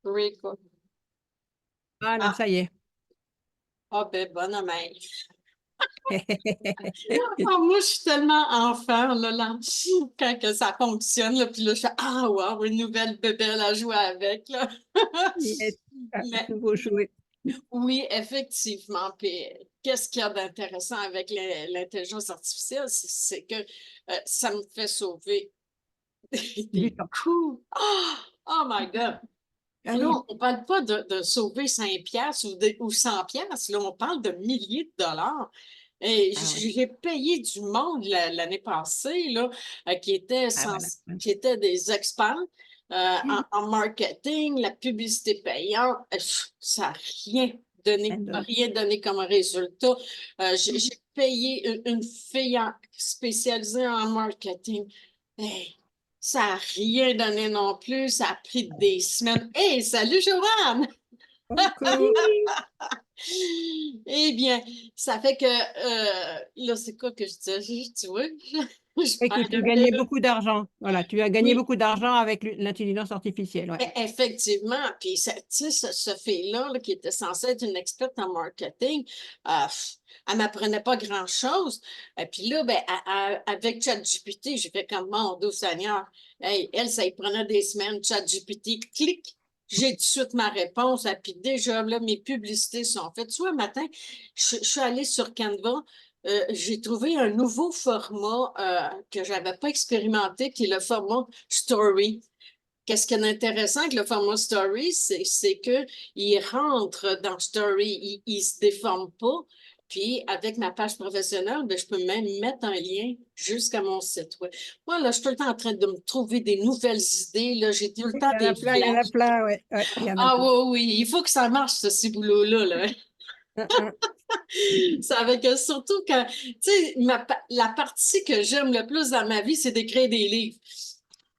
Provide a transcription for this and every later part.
Oui, quoi. Voilà, Ah, ça y est. ah ben, bonne mère. Ah, moi, je suis tellement enfant, là, quand que ça fonctionne, là, puis là, je fais, ah, wow, une nouvelle bébelle à jouer avec, là. Yes, à Mais nouveau jouer. oui, effectivement. Puis, qu'est-ce qu'il y a d'intéressant avec l'intelligence artificielle, c'est que ça me fait sauver Du des temps. coûts. Oh my God! Ah Là, oui. on ne parle pas de sauver 5 piastres ou 100 piastres, là, on parle de milliers de dollars. Et Ah ouais. j'ai payé du monde l'année passée là, Ah voilà. qui étaient des experts en marketing, la publicité payante. Ça n'a rien donné comme résultat. J'ai payé une fille spécialisée en marketing. Hey, ça n'a rien donné non plus. Ça a pris des semaines. Hey, salut Joanne! Coucou. Eh bien, ça fait que là, c'est quoi que je disais? Tu vois, je Et que perds tu le gagnais fil. beaucoup d'argent. Voilà, tu as gagné Oui, beaucoup d'argent avec l'intelligence artificielle, ouais. effectivement. Puis, tu sais, ce fille-là, là, qui était censée être une experte en marketing, elle m'apprenait pas grand-chose. Et puis là, ben, avec ChatGPT, j'ai fait comme mon doux Seigneur. Hey, elle, ça y prenait des semaines. ChatGPT, clic. J'ai tout de suite ma réponse. Et puis déjà, là, mes publicités sont faites. Tu vois, un matin, je suis allée sur Canva. J'ai trouvé un nouveau format que j'avais pas expérimenté, qui est le format Story. Qu'est-ce qui est intéressant avec le format Story, c'est qu'il rentre dans Story, il ne se déforme pas. Puis, avec ma page professionnelle, ben, je peux même mettre un lien jusqu'à mon site web. Moi, là, je suis tout le temps en train de me trouver des nouvelles idées. Là, j'ai tout le Il temps y en des a plein, il y en a flashs. plein, ouais. Ouais, il y en a Ah plein. oui, oui, il faut que ça marche, ce boulot-là. Là. Hein. Ça avec surtout quand, tu sais, la partie que j'aime le plus dans ma vie, c'est d'écrire des livres.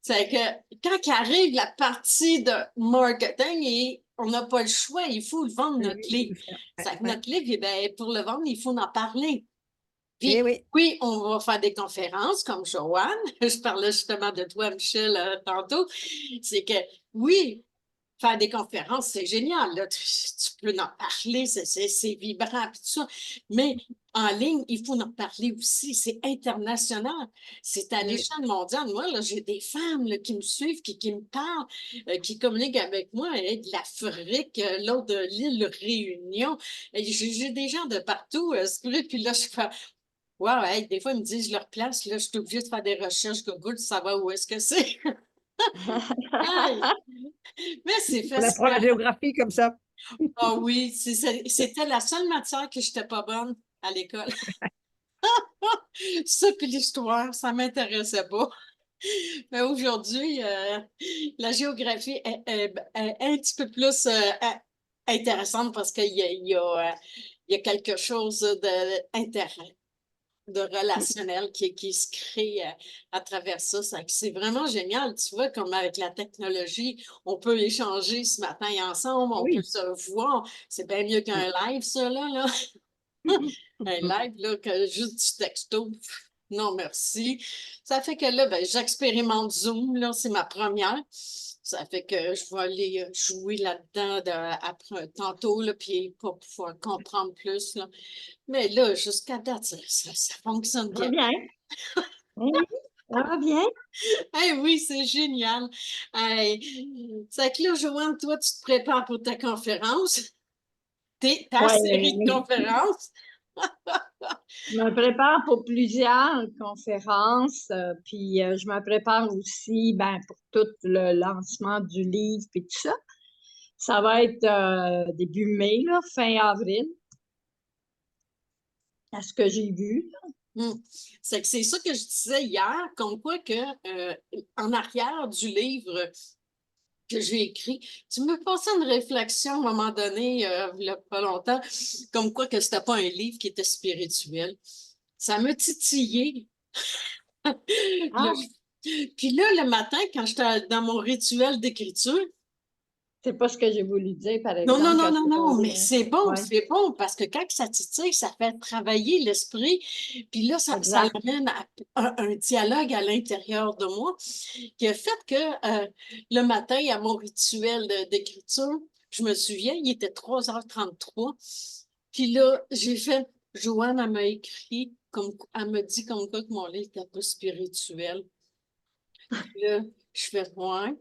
C'est que quand arrive la partie de marketing et on n'a pas le choix, il faut le vendre Oui, notre il faut livre. le faire. Ouais, C'est que ouais. notre livre, eh ben, pour le vendre, il faut en parler. Eh Puis, oui. oui, on va faire des conférences comme Joanne. Je parlais justement de toi, Michel, tantôt. C'est que, oui, faire des conférences, c'est génial. Là. Tu peux en parler, c'est vibrant, puis tout ça. Mais en ligne, il faut en parler aussi. C'est international. C'est à Oui. l'échelle mondiale. Moi, là, j'ai des femmes là, qui me suivent, qui me parlent, qui communiquent avec moi, de l'Afrique, l'autre de l'île Réunion. J'ai des gens de partout. Puis là, je fais, wow, hey, des fois, ils me disent, je leur place, là, je suis obligée de faire des recherches Google pour savoir où est-ce que c'est. Hey! Mais c'est On apprend la fascinant. géographie comme ça. Ah oui, c'était la seule matière que je n'étais pas bonne à l'école. Ça, puis l'histoire, ça ne m'intéressait pas. Mais aujourd'hui, la géographie est un petit peu plus intéressante parce il y a quelque chose de relationnel qui se crée à travers ça. C'est vraiment génial. Tu vois, comme avec la technologie, on peut échanger ce matin ensemble, on peut Oui. se voir. C'est bien mieux qu'un live, ça, là. Un live, là, que juste du texto. Non, merci. Ça fait que là, ben, j'expérimente Zoom, là, c'est ma première. Ça fait que je vais aller jouer là-dedans après tantôt, là, puis pour pouvoir comprendre plus, là. Mais là, jusqu'à date, ça fonctionne Ça va bien. bien. Oui, ça va bien. Hey, oui, c'est génial. Hey, c'est que là, Joanne, toi, tu te prépares pour ta conférence, ta Ouais, série de conférences. je me prépare pour plusieurs conférences, puis je me prépare aussi ben, pour tout le lancement du livre et tout ça. Ça va être début mai, là, fin avril, à ce que j'ai vu. Hmm. C'est que c'est ça que je disais hier, comme quoi que en arrière du livre que j'ai écrit, tu me passais une réflexion à un moment donné, il y a pas longtemps, comme quoi que c'était pas un livre qui était spirituel. Ça me titillait. Ah, Puis là, le matin, quand j'étais dans mon rituel d'écriture, C'est pas ce que j'ai voulu dire, par Non, non, exemple, non, que non, c'est pas non, mais bien. Ouais, c'est bon, parce que quand ça titille, ça fait travailler l'esprit, puis là, ça exact. l'amène à un dialogue à l'intérieur de moi qui a fait que le matin, à mon rituel d'écriture, je me souviens, il était 3h33, puis là, j'ai fait, Joanne, elle m'a écrit, comme, elle me dit comme quoi que mon livre était un peu spirituel. Puis là, je fais, ouais,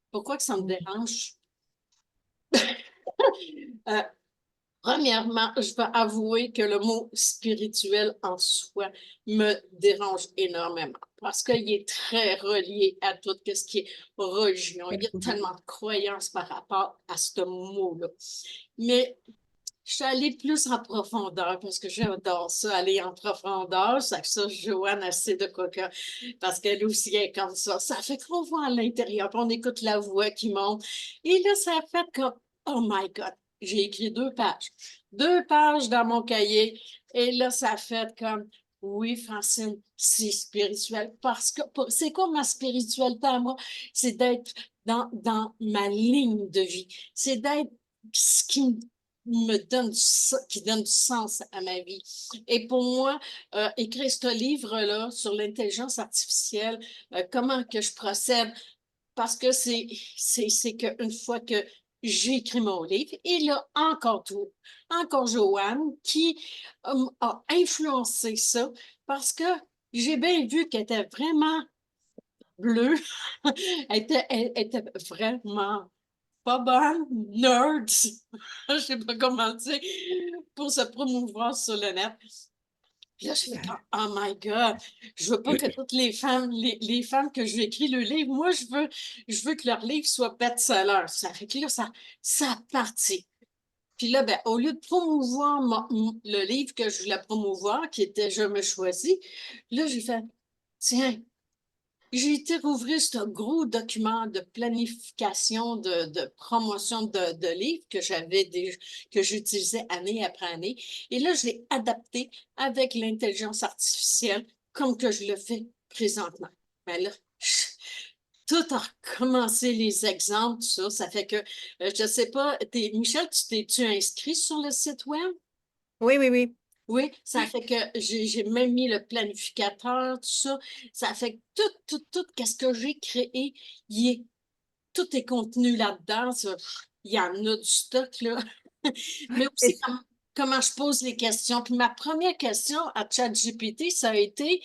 pourquoi que ça me dérange? Euh, Premièrement, je vais avouer que le mot spirituel en soi me dérange énormément parce qu'il est très relié à tout ce qui est religion. Il y a tellement de croyances par rapport à ce mot-là. Mais je suis allée plus en profondeur parce que j'adore ça, aller en profondeur. Ça, Joanne, elle sait de quoi que, parce qu'elle aussi est comme ça. Ça fait qu'on voit à l'intérieur, puis on écoute la voix qui monte. Et là, ça a fait comme, oh my God, j'ai écrit 2 pages. 2 pages dans mon cahier. Et là, ça a fait comme, oui, Francine, c'est spirituel. Parce que, c'est quoi ma spiritualité à moi? C'est d'être dans ma ligne de vie. C'est d'être ce qui me donne qui donne du sens à ma vie. Et pour moi, écrire ce livre-là sur l'intelligence artificielle, comment que je procède, parce que c'est qu'une fois que j'ai écrit mon livre, et là, encore Joanne, qui a influencé ça, parce que j'ai bien vu qu'elle était vraiment bleue, elle était vraiment pas bonne, nerd, je sais pas comment dire, pour se promouvoir sur le net. Puis là, je fais comme, oh my God, je veux pas que toutes les femmes, les femmes que je vais écrire le livre, moi, je veux que leur livre soit best-seller. Ça fait que là, ça a parti. Puis là, ben, au lieu de promouvoir le livre que je voulais promouvoir, qui était Je me choisis, là, j'ai fait, tiens, j'ai été rouvrir ce gros document de planification, de promotion de livres que j'utilisais année après année. Et là, je l'ai adapté avec l'intelligence artificielle comme que je le fais présentement. Mais là, tout a recommencé les exemples, tout ça. Ça fait que, je ne sais pas, Michel, tu t'es-tu inscrit sur le site web? Oui, oui, oui. Oui, ça fait que j'ai même mis le planificateur, tout ça. Ça fait que tout, qu'est-ce que j'ai créé, tout est contenu là-dedans. Il y en a du stock, là. Mais Et aussi, comment je pose les questions. Puis ma première question à ChatGPT, ça a été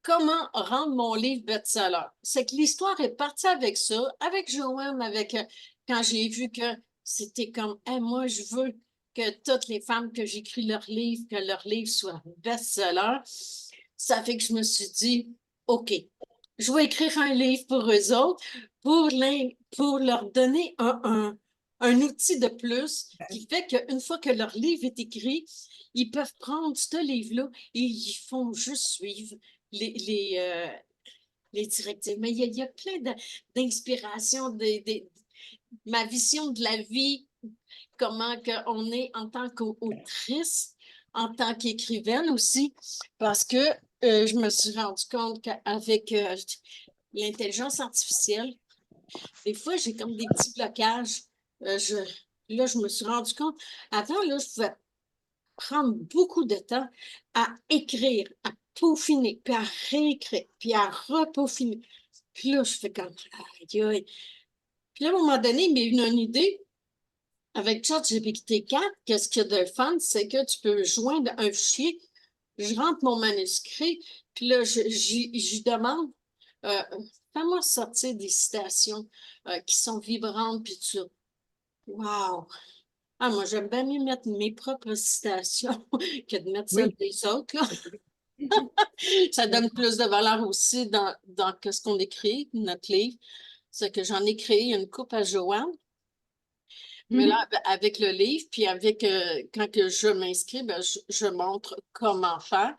comment rendre mon livre best-seller? C'est que l'histoire est partie avec ça, avec Joanne, quand j'ai vu que c'était comme, hey, moi, je veux que toutes les femmes que j'écris que leur livre soit best-seller. Ça fait que je me suis dit, OK, je vais écrire un livre pour eux autres pour leur donner un outil de plus qui fait qu'une fois que leur livre est écrit, ils peuvent prendre ce livre-là et ils font juste suivre les directives. Mais il y a plein d'inspirations, ma vision de la vie, comment on est en tant qu'autrice, en tant qu'écrivaine aussi, parce que je me suis rendu compte qu'avec l'intelligence artificielle, des fois, j'ai comme des petits blocages. Là, je me suis rendu compte, avant, là, je pouvais prendre beaucoup de temps à écrire, à peaufiner, puis à réécrire, puis à repeaufiner. Puis là, je fais comme, aïe, aïe. Puis là, à un moment donné, il m'est venu une idée. Avec ChatGPT 4, qu'est-ce qu'il y a de fun, c'est que tu peux joindre un fichier. Je rentre mon manuscrit, puis là, j'y demande, euh, fais-moi sortir des citations qui sont vibrantes, puis tout ça. Wow! Ah, moi, j'aime bien mieux mettre mes propres citations que de mettre celles oui. des autres, là. Ça donne plus de valeur aussi dans ce qu'on écrit, notre livre. C'est que j'en ai créé une coupe à Joanne, mais là, avec le livre, puis quand que je m'inscris, ben, je montre comment faire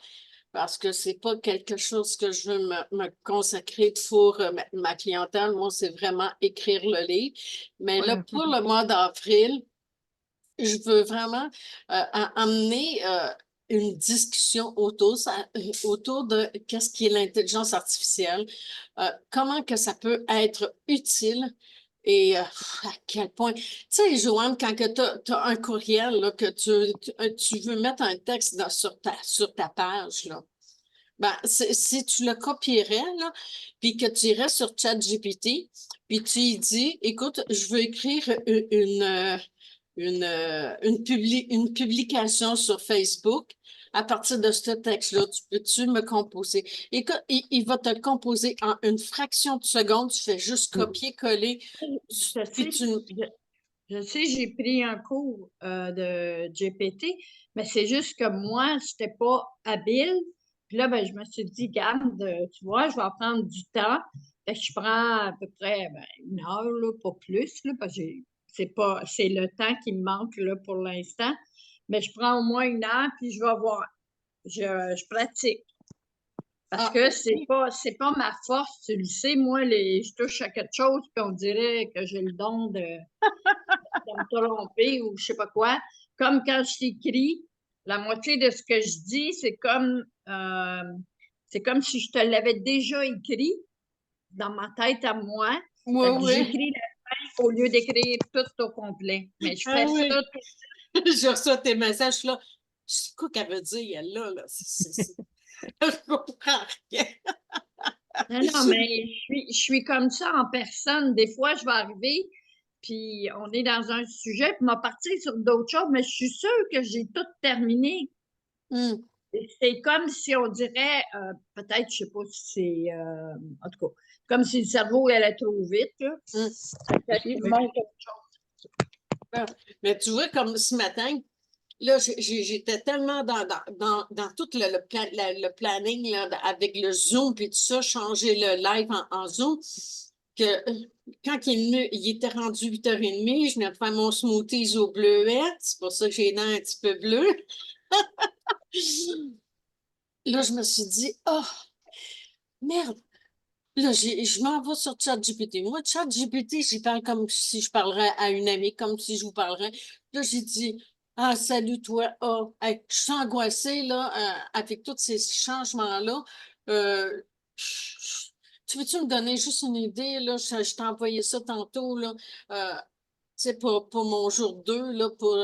parce que c'est pas quelque chose que je veux me consacrer pour ma clientèle. Moi, c'est vraiment écrire le livre. Mais là, Ouais. pour le mois d'avril, je veux vraiment amener une discussion autour de qu'est-ce qui est l'intelligence artificielle, comment que ça peut être utile Et à quel point, tu sais, Joanne, quand tu as un courriel, là, que tu veux mettre un texte sur ta page, là, ben, si tu le copierais, là, puis que tu irais sur ChatGPT, puis tu lui dis, écoute, je veux écrire une publication sur Facebook. À partir de ce texte-là, peux-tu me composer? Écoute, il va te le composer en une fraction de seconde. Tu fais juste copier-coller. Je Puis sais, tu... je sais, j'ai pris un cours de GPT, mais c'est juste que moi, je n'étais pas habile. Puis là, ben, je me suis dit, garde, tu vois, je vais prendre du temps. Fait que je prends à peu près 1 heure, là, pas plus, là, parce que c'est le temps qui me manque là, pour l'instant. Mais je prends au moins 1 heure, puis je vais voir. Je pratique. Parce que c'est pas ma force, tu le sais, moi, je touche à quelque chose, puis on dirait que j'ai le don de me tromper ou je sais pas quoi. Comme quand je t'écris, la moitié de ce que je dis, c'est comme si je te l'avais déjà écrit dans ma tête à moi. Oui, Fait que oui. j'écris la fin au lieu d'écrire tout au complet. Mais je fais Oui. ça. Je reçois tes messages, je suis là. Je sais quoi qu'elle veut dire, elle, là. Je comprends rien. Non, non, mais je suis comme ça en personne. Des fois, je vais arriver, puis on est dans un sujet, puis m'a partir sur d'autres choses, mais je suis sûre que j'ai tout terminé. Hmm. C'est comme si on dirait, peut-être, je sais pas si c'est, en tout cas, comme si le cerveau allait trop vite, là. Hmm. Il manque quelque chose. Mais tu vois, comme ce matin, là, j'étais tellement dans tout le planning là, avec le Zoom et tout ça, changer le live en Zoom, que quand il était rendu 8h30, je venais de faire mon smoothies au bleuet. C'est pour ça que j'ai les dents un petit peu bleues. Là, je me suis dit, oh, merde. Là, je m'en vais sur ChatGPT. Moi, ChatGPT, j'y parle comme si je parlerais à une amie, comme si je vous parlerais. Là, j'ai dit, ah, salut toi. Oh, hey, je suis angoissée, là, avec tous ces changements-là. Euh, tu veux-tu me donner juste une idée, là? Je t'ai envoyé ça tantôt, là. Tu sais, pour mon jour 2 là, pour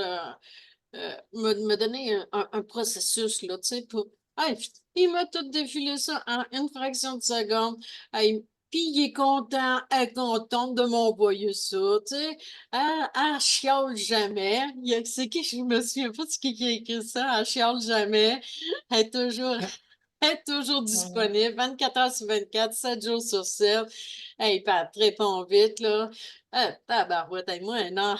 me donner un processus, là, tu sais, pour... Hey, il m'a tout défilé ça en une fraction de seconde. Hey, puis il est content, elle est contente de m'envoyer ça, tu sais. Elle chiale jamais. C'est qui, je me souviens pas de qui a écrit ça, elle chiale jamais. Elle est toujours... Ah, Elle est toujours disponible, 24 heures sur 24, 7 jours sur 7. Hey, Pat, réponds vite, là. Tabarouette, hey, moi, non,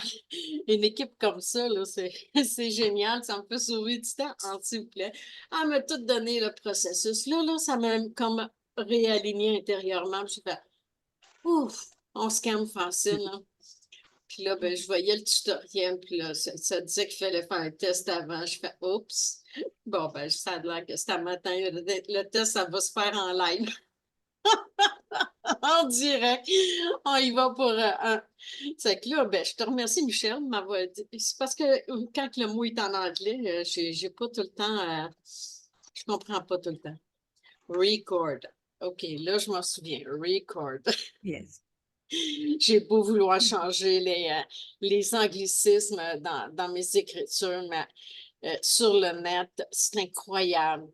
une équipe comme ça, là, c'est génial, ça me fait sauver du temps, s'il vous plaît. Elle m'a tout donné le processus. Là, ça m'a comme réaligné intérieurement. Je fait, ouf, on se calme facile, là. Puis là, ben, je voyais le tutoriel, puis là, ça disait qu'il fallait faire un test avant. Je fais, oups. Bon, ben, ça a l'air que c'est un matin, le test, ça va se faire en live, en direct. On y va pour un. C'est que là, ben, je te remercie, Michel, de m'avoir dit. C'est parce que quand le mot est en anglais, j'ai pas tout le temps. Je comprends pas tout le temps. Record. OK, là, je m'en souviens. Record. yes. J'ai beau vouloir changer les anglicismes dans mes écritures, mais sur le net, c'est incroyable.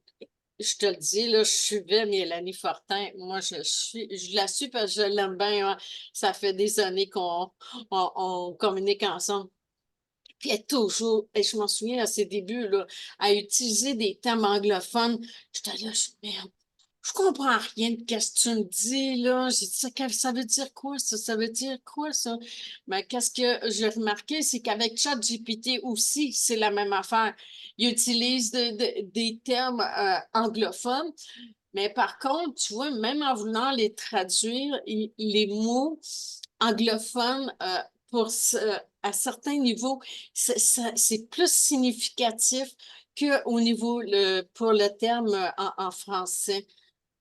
Je te le dis, là, je suivais Mélanie Fortin. Moi, je la suis parce que je l'aime bien, hein. Ça fait des années qu'on communique ensemble. Puis elle est toujours, et je m'en souviens à ses débuts, là, à utiliser des termes anglophones. J'étais là, merde, je comprends rien de ce que tu me dis, là. J'ai dit, ça veut dire quoi, ça? Ça veut dire quoi, ça? Mais qu'est-ce que j'ai remarqué, c'est qu'avec ChatGPT aussi, c'est la même affaire. Il utilise des termes anglophones, mais par contre, tu vois, même en voulant les traduire, les mots anglophones, à certains niveaux, c'est plus significatif qu'au niveau pour le terme en français.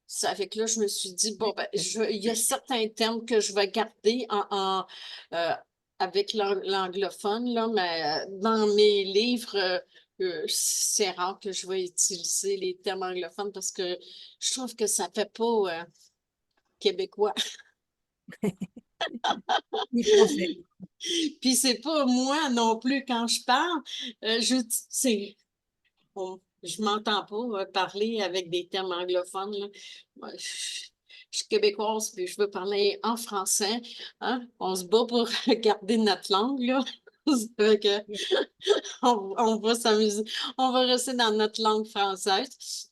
Ça fait que là, je me suis dit, bon, ben, il y a certains termes que je vais garder euh, avec l'anglophone, là, mais dans mes livres, c'est rare que je vais utiliser les termes anglophones parce que je trouve que ça fait pas québécois. Ni français. Puis c'est pas moi non plus quand je parle. Je m'entends pas parler avec des termes anglophones, là. Moi, je suis québécoise, puis je veux parler en français. Hein? On se bat pour garder notre langue, là. Fait que on va s'amuser. On va rester dans notre langue française.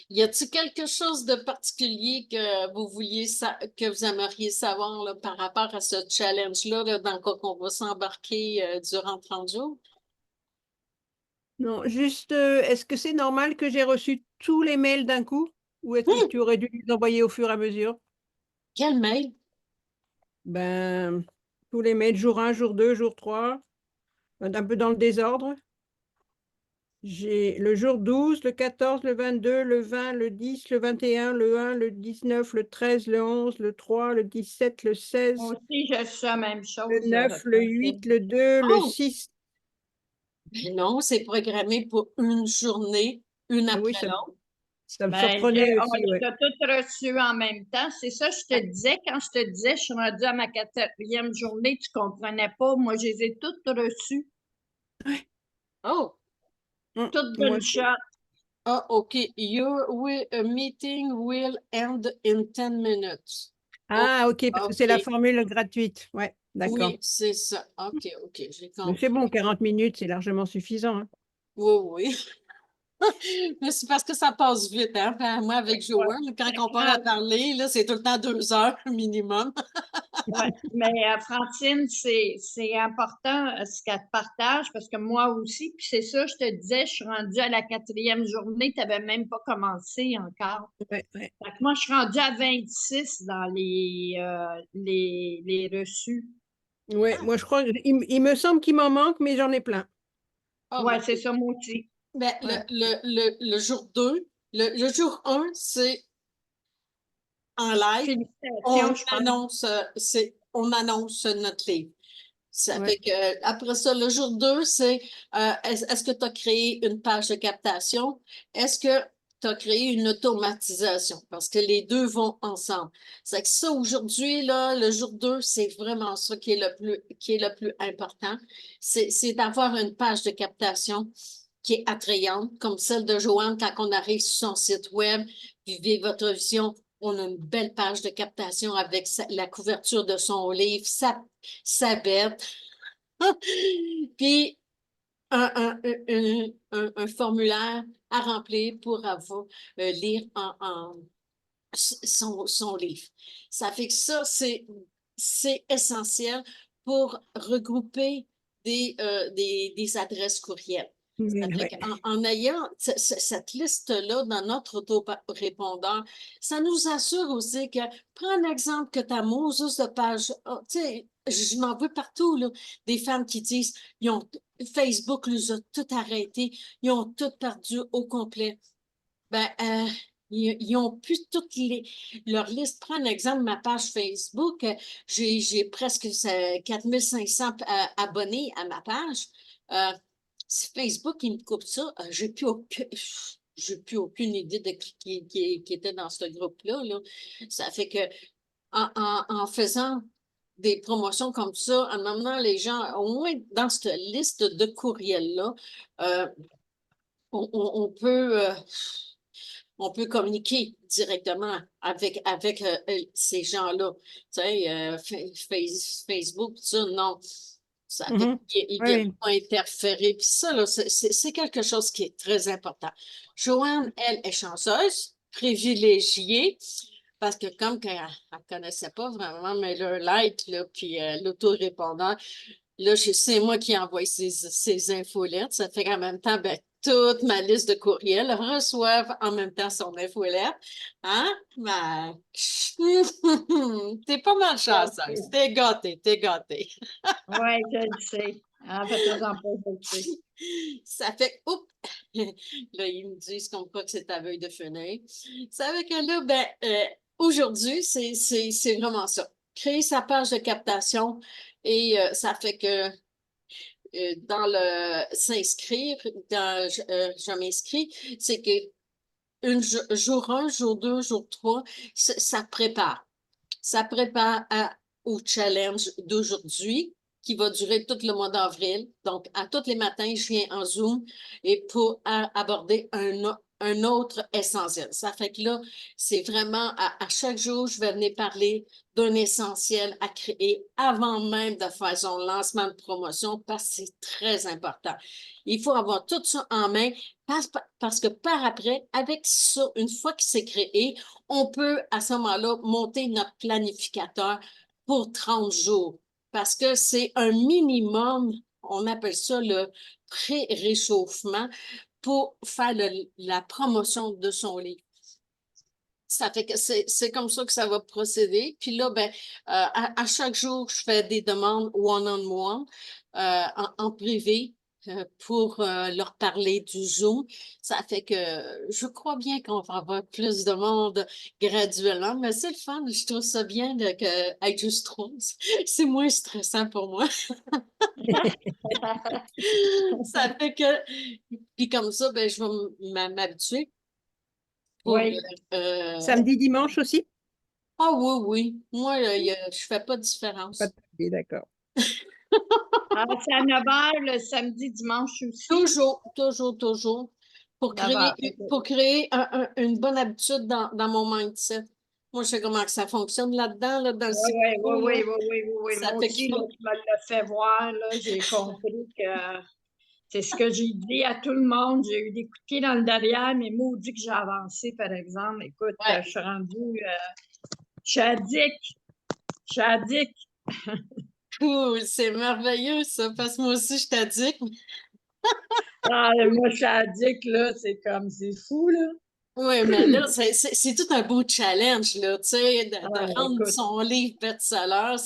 Y a-t-il quelque chose de particulier que vous que vous aimeriez savoir là, par rapport à ce challenge-là, là, dans quoi qu'on va s'embarquer durant 30 jours? Non, juste, est-ce que c'est normal que j'ai reçu tous les mails d'un coup? Ou est-ce que Hum! tu aurais dû les envoyer au fur et à mesure? Quel mail? Ben, tous les mails, jour 1, jour 2, jour 3, un peu dans le désordre. J'ai le jour 12, le 14, le 22, le 20, le 10, le 21, le 1, le 19, le 13, le 11, le 3, le 17, le Moi 16, aussi, j'ai la même le chose, 9, le 8, le 2, le Oh! 6. Ben non, c'est programmé pour une journée, une Ah oui, après l'autre. ça me Ben, surprenait on aussi, ouais. les a toutes reçues en même temps. C'est ça, je te disais, quand je te disais, je suis rendue à ma 4e journée, tu comprenais pas. Moi, je les ai toutes reçues, Oh! toutes Moi d'une aussi. shot. Ah, OK. Meeting will end in 10 minutes. Oh, Ah, ok, parce que c'est la OK. formule gratuite. Ouais, d'accord. Oui, c'est ça. OK, OK, j'ai Mais c'est compris. bon, 40 minutes, c'est largement suffisant, hein. Oui, oui. Mais c'est parce que ça passe vite, hein? Ben, moi, avec Ouais, Joanne, quand on part à parler, là, c'est tout le temps 2 heures minimum. ouais. Mais Francine, c'est important ce qu'elle te partage parce que moi aussi, puis c'est ça, je te disais, je suis rendue à la 4e journée, tu n'avais même pas commencé encore. Ouais, ouais. Fait que moi, je suis rendue à 26 dans les reçus. Ouais, moi je crois, il me semble qu'il m'en manque, mais j'en ai plein. Ah, Ouais, c'est ça, moi aussi. ben, Ouais. le jour 2, le jour 1, c'est en live. Félicitations, je pense. On annonce notre livre. Ça Ouais. fait que, après ça, le jour 2, c'est est-ce que tu as créé une page de captation? Est-ce que tu as créé une automatisation? Parce que les deux vont ensemble. C'est que ça, aujourd'hui, là, le jour 2, c'est vraiment ça qui est le plus important. C'est d'avoir une page de captation qui est attrayante, comme celle de Joanne quand on arrive sur son site web, Vivez votre vision. On a une belle page de captation avec la couverture de son livre, sa bête, puis un formulaire à remplir pour avoir lire son livre. Ça fait que ça, c'est essentiel pour regrouper des adresses courrielles. Ça fait Ouais. en ayant cette liste-là dans notre autorépondeur, ça nous assure aussi que, prends un exemple que ta Moses de page, tu sais, je m'en veux partout, là, des femmes qui disent, Facebook les a tout arrêté, ils ont tout perdu au complet. Ben, ils ont plus leur liste. Prends un exemple, ma page Facebook. J'ai presque 4500 abonnés à ma page. Euh, si Facebook, il me coupe ça, j'ai plus aucune idée de qui était dans ce groupe-là, là. Ça fait que en faisant des promotions comme ça, en amenant les gens, au moins dans cette liste de courriels-là, euh, on peut on peut communiquer directement avec ces gens-là. Tu sais, Facebook, ça, non. Ça fait Mhm. qu'ils ne Ouais, viennent ouais. pas interférer. Puis ça, là, c'est quelque chose qui est très important. Joanne, elle, est chanceuse, privilégiée, parce que comme qu'elle ne connaissait pas vraiment MailerLite, là, puis l'autorépondeur, là, c'est moi qui envoie ces infolettes. Ça fait qu'en même temps, ben, toute ma liste de courriels reçoivent en même temps son infolette. Hein? Ben, t'es pas mal chanceuse. T'es gâtée, t'es gâtée. Oui, je le sais. En faisant pas, je le sais. Ça fait, oups, là, ils me disent comme quoi que c'est ta veille de fenêtre. Ça fait que là, ben, aujourd'hui, c'est vraiment ça. Créer sa page de captation et ça fait que dans le s'inscrire, je m'inscris, c'est que jour 1, jour 2, jour 3, ça prépare. Ça prépare à au challenge d'aujourd'hui qui va durer tout le mois d'avril. Donc, à tous les matins, je viens en Zoom et pour aborder un autre essentiel. Ça fait que là, c'est vraiment à chaque jour, je vais venir parler d'un essentiel à créer avant même de faire son lancement de promotion parce que c'est très important. Il faut avoir tout ça en main parce que par après, avec ça, une fois que c'est créé, on peut à ce moment-là monter notre planificateur pour 30 jours parce que c'est un minimum, on appelle ça le pré-réchauffement pour faire la promotion de son livre. Ça fait que c'est comme ça que ça va procéder. Puis là, ben, à chaque jour, je fais des demandes one-on-one en privé pour leur parler du Zoom. Ça fait que je crois bien qu'on va avoir plus de monde graduellement, mais c'est le fun. Je trouve ça bien être juste trois. C'est moins stressant pour moi. Ça fait que, puis comme ça, ben, je vais m'habituer pour Oui. Samedi, dimanche aussi? Ah oui, oui. Moi, je fais pas de Pas différence. de d'accord. Ah, c'est à 9 h le samedi, dimanche aussi. Toujours, toujours, toujours. Pour 9 créer, h. pour créer une bonne habitude dans mon mindset. Moi, je sais comment que ça fonctionne là-dedans, là, dans le Oui, oui, cerveau, oui, là. oui, oui, oui, oui. Ça Moi fait aussi, qu'il là, faut. tu me l'as fait voir, là, j'ai compris que c'est ce que j'ai dit à tout le monde. J'ai eu des coups de pied dans le derrière, mais maudit que j'ai avancé, par exemple. Écoute, Ouais. je suis rendue, je suis addict, je suis addict. Cool, c'est merveilleux, ça, parce que moi aussi, je t'addique. Ah, moi, je suis addict, là, c'est comme, c'est fou, là. Oui, mais là, c'est tout un beau challenge, là, tu sais, Ah, de rendre écoute, son livre best-seller.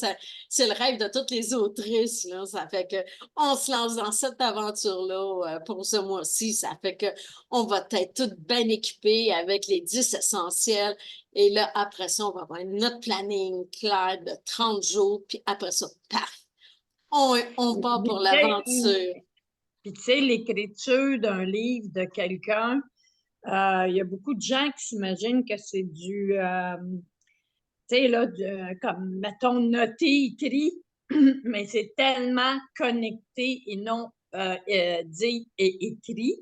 C'est le rêve de toutes les autrices, là. Ça fait que on se lance dans cette aventure-là pour ce mois-ci. Ça fait que on va être toutes bien équipées avec les 10 essentiels. Et là, après ça, on va avoir notre planning clair de 30 jours. Puis après ça, paf, on part pour l'aventure. puis tu sais, l'écriture d'un livre de quelqu'un, il y a beaucoup de gens qui s'imaginent que c'est du, tu sais, là, comme, mettons, noté, écrit, mais c'est tellement connecté et non dit et écrit,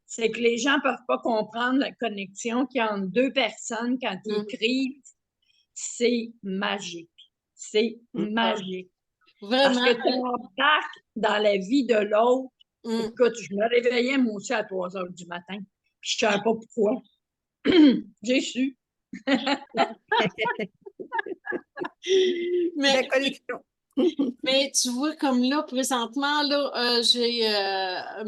c'est que les gens ne peuvent pas comprendre la connexion qu'il y a entre deux personnes quand ils Hum, écrivent. C'est magique. C'est Mm. magique. Parce Vraiment. que tu embarques dans la vie de l'autre. Hum. Écoute, je me réveillais moi aussi à 3 h du matin. Puis je ne savais pas pourquoi. J'ai su. La Mais connexion. Mais tu vois, comme là, présentement, là, j'ai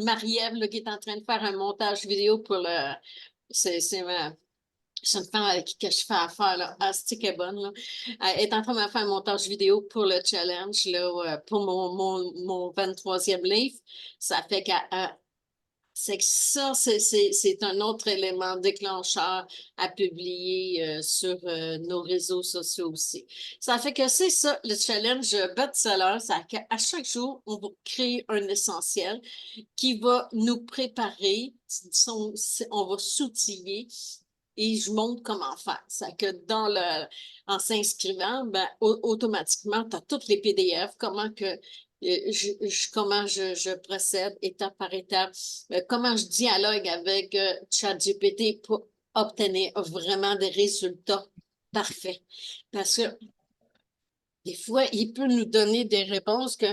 Marie-Ève là, qui est en train de faire un montage vidéo pour le. C'est une femme avec qui que je fais affaire, là. Asti qu'elle est bonne, là. Elle est en train de me faire un montage vidéo pour le challenge, là, pour mon 23e livre. Ça fait qu'elle c'est que ça, c'est un autre élément déclencheur à publier sur nos réseaux sociaux aussi. Ça fait que c'est ça, le challenge best-seller, c'est qu'à chaque jour, on va créer un essentiel qui va nous préparer, on va s'outiller et je montre comment faire. C'est que en s'inscrivant, ben, automatiquement, tu as toutes les PDF, comment je procède étape par étape, comment je dialogue avec ChatGPT pour obtenir vraiment des résultats parfaits. Parce que des fois, il peut nous donner des réponses que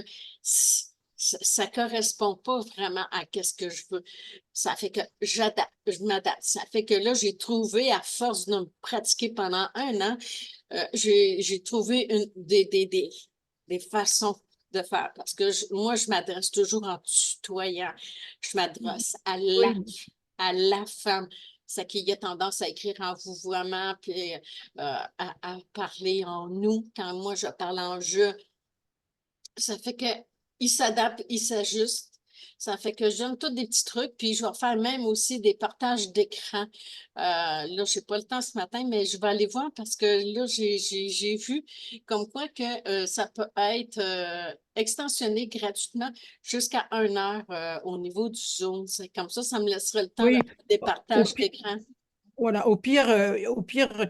ça correspond pas vraiment à ce que je veux. Ça fait que je m'adapte. Ça fait que là, j'ai trouvé, à force de me pratiquer pendant un an, j'ai trouvé des façons de faire. Parce que moi, je m'adresse toujours en tutoyant. Je m'adresse Oui. à la femme. C'est qu'il y a tendance à écrire en vouvoiement, puis à parler en nous. Quand moi, je parle en je, ça fait qu'il s'adapte, il s'ajuste. Ça fait que je donne tous des petits trucs, puis je vais faire même aussi des partages d'écran. Là, je n'ai pas le temps ce matin, mais je vais aller voir parce que là, j'ai vu comme quoi que ça peut être extensionné gratuitement jusqu'à 1 heure au niveau du Zoom. C'est comme ça me laisserait le temps de Oui. faire des Au partages pire, d'écran. Voilà, au pire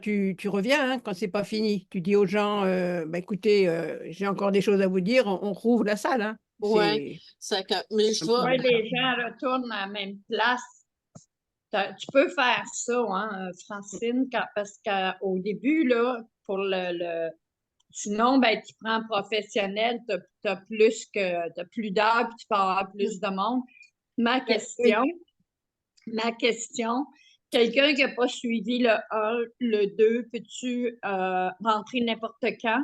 tu reviens hein, quand c'est pas fini. Tu dis aux gens, bah, écoutez, j'ai encore des choses à vous dire, on rouvre la salle. Hein. Ouais, mais je Voilà. vois. Oui, les gens retournent à la même place. Tu peux faire ça, hein, Francine, parce qu'au début, là, pour sinon, ben, tu prends un professionnel, t'as plus d'heures, puis tu peux avoir plus de monde. Ma Oui. question, ma question, quelqu'un qui n'a pas suivi le 1, le 2, peux-tu rentrer n'importe quand?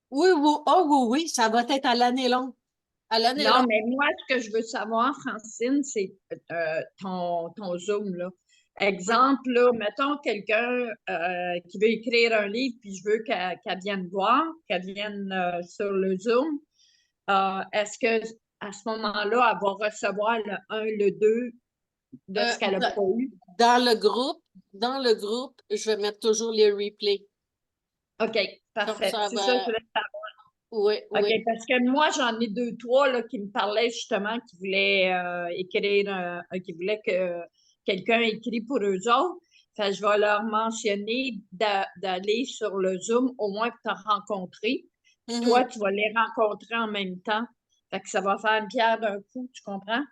Oui, oui, oh oui, oui, ça va être à l'année longue. À l'année Non, longue. mais moi, ce que je veux savoir, Francine, c'est ton Zoom, là. Exemple, là, mettons quelqu'un qui veut écrire un livre, puis je veux qu'elle vienne voir, qu'elle vienne sur le Zoom. Est-ce que à ce moment-là, elle va recevoir le 1, le 2 de Euh, ce qu'elle n'a dans, pas eu? dans le groupe, je vais mettre toujours les replays. OK, Comme parfait. ça C'est ça, je va. voulais Oui, OK, oui. parce que moi, j'en ai deux, trois là, qui me parlaient justement, qui voulaient écrire, qui voulaient que quelqu'un écrit pour eux autres. Fait que je vais leur mentionner d'aller sur le Zoom, au moins pour te rencontrer. Puis toi, Mhm. tu vas les rencontrer en même temps. Fait que ça va faire une pierre d'un coup, tu comprends?